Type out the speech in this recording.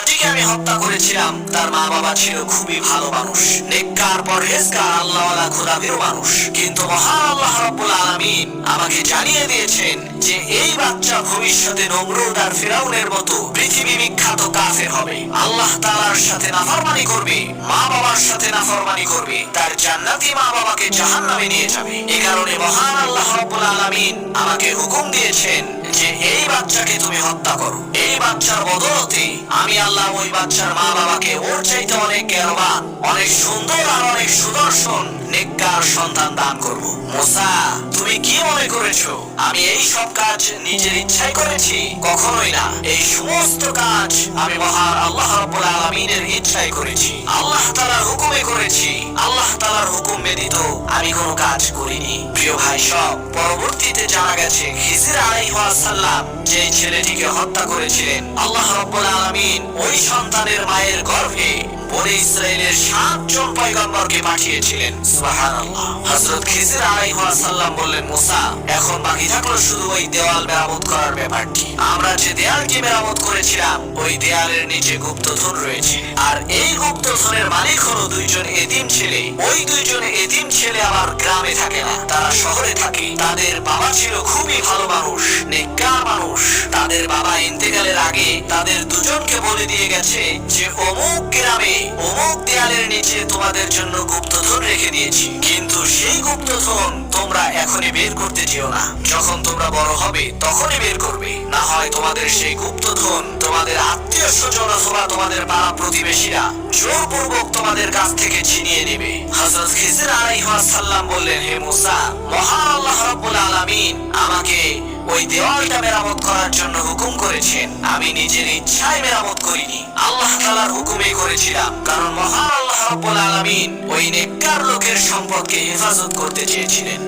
ঠিক আমি হত্যা করেছিলাম, তার মা বাবা ছিল খুবই ভালো মানুষ, নেককার পরহেজগার আল্লাহওয়ালা খোদাভীরু মানুষ। কিন্তু মহান আল্লাহ রাব্বুল আলামিন আমাকে জানিয়ে দিয়েছেন যে এই বাচ্চা ভবিষ্যতে নমরুদ আর ফিরাউনের মতো পৃথিবী বিখ্যাত কাফের হবে, আল্লাহ তাআলার সাথে নাফরমানি করবে, মা বাবার সাথে নাফরমানি করবে, তার জান্নাতি মা বাবাকে জাহান্নামে নিয়ে যাবে। এই কারণে মহান আল্লাহ রাব্বুল আলামিন আমাকে হুকুম দিয়েছেন যে এই বাচ্চাকে তুমি হত্যা করো। এই বাচ্চার বদৌলতে আমি আল্লাহ ওই বাচ্চার মা বাবাকে ওর চাইতে অনেক জ্ঞানবান, অনেক সুন্দর আর অনেক সুদর্শন নেককার সন্তান দান করব। মুসা, তুমি কি মনে করেছো আমি এই সব কাজ নিজের ইচ্ছায় করেছি? কখনোই না। এই সমস্ত কাজ আমি মহান আল্লাহ রাব্বুল আলামিনের ইচ্ছায় করেছি, আল্লাহ তাআলার হুকুমে করেছি। আল্লাহ তাআলার হুকুম ব্যতীত আমি কোনো কাজ করিনি। প্রিয় ভাই সব, পরবর্তীতে জানা গেছে খিজির আলাইহিস সালাম যে ছেলেটিকে হত্যা করেছিলেন, আল্লাহ রাব্বুল আলামিন ওই সন্তানের মায়ের গর্ভে বনি ইসরাইলের 7 জন পয়গম্বরকে পাঠিয়েছিলেন। সুবহানাল্লাহ। হযরত খিজির আলাইহিস সালাম বললেন, মুসা, এখন বাকি থাকলো শুধু ওই দেওয়াল মেরামত করার ব্যাপারটি। আমরা যে দেয়ালটি মেরামত করেছিলাম ওই দেয়ালের নিচে গুপ্তধন রয়েছে, আর এই গুপ্তধনের মালিক হলো 2 জন এতিম ছেলে। ওই 2 জন এতিম ছেলে আমার গ্রামে থাকে না, তারা শহরে থাকে। তাদের বাবা ছিল খুবই ভালো মানুষ, নেককার মানুষ। তাদের বাবা ইন্তেকালের আগে তাদের দুজনকে বলে দিয়ে গেছে যে অমুক গ্রামে অমুক দেয়ালের নিচে তোমাদের জন্য গুপ্তধন রেখে দিয়েছি, কিন্তু সেই গুপ্তধন তোমরা এখনই বের করতে যেও না, যখন তোমরা বড় হবে তখনই বের করবে, না হয় তোমাদের সেই গুপ্তধন তোমাদের আত্মীয় স্বজন অথবা তোমাদের পাড়া প্রতিবেশীরা জোরপূর্বক তোমাদের কাছ থেকে ছিনিয়ে নেবে। হযরত খিজির আলাইহিস সালাম বললেন, হে মুসা, মহান আল্লাহ রাব্বুল আলামিন আমাকে ওই দেওয়ালটা মেরামত করার জন্য হুকুম করেছেন, আমি নিজের ইচ্ছায় মেরামত করিনি, আল্লাহ তাআলার হুকুমে করেছিলাম। কারণ মহান আল্লাহ রাব্বুল আলামিন ওই নেককার লোকের সম্পদকে হেফাজত করতে চেয়েছিলেন।